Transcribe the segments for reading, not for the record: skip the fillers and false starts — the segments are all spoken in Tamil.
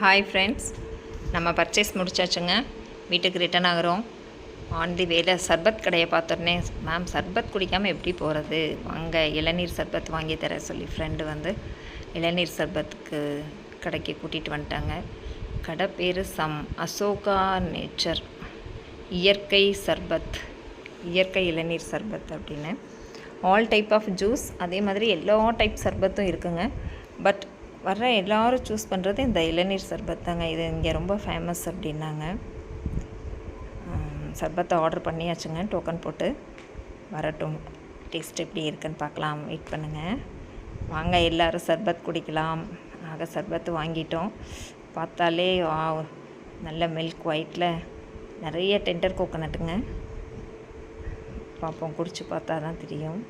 ஹாய் ஃப்ரெண்ட்ஸ், நம்ம பர்ச்சேஸ் முடிச்சாச்சுங்க. வீட்டுக்கு ரிட்டன் ஆகிறோம். ஆன் தி வேல சர்பத் கடையை பார்த்தோன்னே, மேம் சர்பத் குடிக்காமல் எப்படி போகிறது, வாங்க இளநீர் சர்பத் வாங்கி தர சொல்லி ஃப்ரெண்டு வந்து இளநீர் சர்பத்துக்கு கடைக்கு கூட்டிகிட்டு வந்துட்டாங்க. கடை பேர் அசோகா நேச்சர் இயற்கை சர்பத், இயற்கை இளநீர் சர்பத் அப்படின்னு. ஆல் டைப் ஆஃப் ஜூஸ், அதே மாதிரி எல்லா டைப் சர்பத்தும் இருக்குங்க. பட் வர்ற எல்லோரும் சூஸ் பண்ணுறது இந்த இளநீர் சர்பத் தாங்க. இது இங்கே ரொம்ப ஃபேமஸ் அப்படின்னாங்க. சர்பத்தை ஆர்டர் பண்ணியாச்சுங்க, டோக்கன் போட்டு. வரட்டும், டேஸ்ட் எப்படி இருக்குன்னு பார்க்கலாம், வெயிட் பண்ணுங்கள். வாங்க எல்லோரும் சர்பத் குடிக்கலாம். ஆக சர்பத்து வாங்கிட்டோம். பார்த்தாலே நல்ல மில்க் ஒயிட்டில் நிறைய டெண்டர் கோகோனட்டுங்க. பார்ப்போம், குடிச்சு பார்த்தா தான் தெரியும்.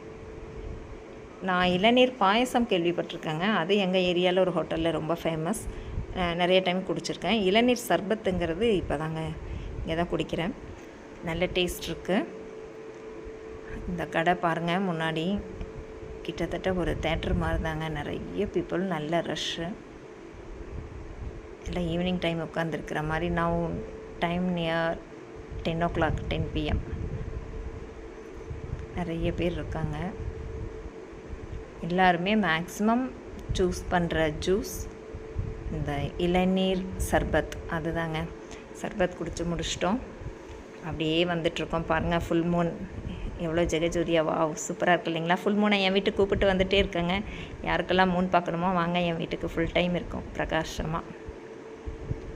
நான் இளநீர் பாயசம் கேள்விப்பட்டிருக்கேங்க. அது எங்கள் ஏரியாவில் ஒரு ஹோட்டலில் ரொம்ப ஃபேமஸ். நிறைய டைம் குடிச்சிருக்கேன். இளநீர் சர்பத்துங்கிறது இப்போ தாங்க இங்கே தான் குடிக்கிறேன். நல்ல டேஸ்ட் இருக்குது. இந்த கடை பாருங்கள், முன்னாடி கிட்டத்தட்ட ஒரு தேட்டர் மாதிரி தாங்க. நிறைய பீப்புள், நல்ல ரஷ்ஷு. எல்லாம் ஈவினிங் டைம் உட்காந்துருக்கிற மாதிரி. நான் டைம் நியர் 10 o'clock 10 PM. நிறைய பேர் இருக்காங்க. எல்லாருமே மேக்ஸிமம் சூஸ் பண்ணுற ஜூஸ் இந்த இளநீர் சர்பத். அதுதாங்க. சர்பத் குடித்து முடிச்சிட்டோம். அப்படியே வந்துட்ருக்கோம். பாருங்கள், ஃபுல் மூன் எவ்வளோ ஜெகஜோதியாவா, சூப்பராக இருக்குது இல்லைங்களா? ஃபுல் மூனை என் வீட்டுக்கு கூப்பிட்டு வந்துகிட்டே இருக்கேங்க. யாருக்கெல்லாம் மூன் பார்க்கணுமோ வாங்க, என் வீட்டுக்கு ஃபுல் டைம் இருக்கும் பிரகாசமாக.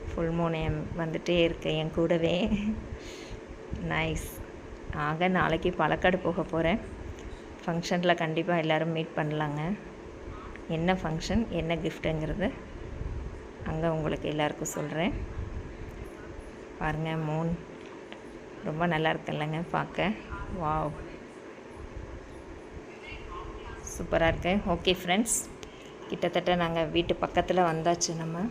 ஃபுல் மூன் வந்துகிட்டே இருக்கேன் என் கூடவே. நைஸ். ஆக நாளைக்கு பாலக்காடு போக போகிறேன். ஃபங்க்ஷனில் கண்டிப்பாக எல்லோரும் மீட் பண்ணலாங்க. என்ன ஃபங்க்ஷன், என்ன கிஃப்ட்டுங்கிறது அங்கே உங்களுக்கு எல்லாருக்கும் சொல்கிறேன். பாருங்கள், மூன் ரொம்ப நல்லா இருக்குல்லங்க பார்க்க. வாவ், சூப்பராக இருக்கு. ஓகே ஃப்ரெண்ட்ஸ், கிட்டத்தட்ட நாங்கள் வீட்டு பக்கத்தில் வந்தாச்சு. நம்ம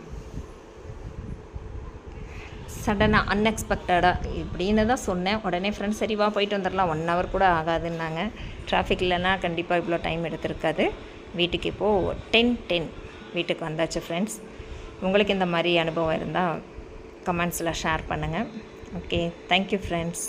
சடனாக அன்எக்ஸ்பெக்டடாக இப்படின்னு தான் சொன்னேன். உடனே ஃப்ரெண்ட்ஸ் சரி வா போயிட்டு வந்துடலாம், 1 hour கூட ஆகாதுன்னாங்க. டிராஃபிக் இல்லைன்னா கண்டிப்பாக இவ்வளோ டைம் எடுத்திருக்காது. வீட்டுக்கு இப்போது 10:10 வீட்டுக்கு வந்தாச்சு ஃப்ரெண்ட்ஸ். உங்களுக்கு இந்த மாதிரி அனுபவம் இருந்தால் கமெண்ட்ஸில் ஷேர் பண்ணுங்கள். Okay, thank you friends.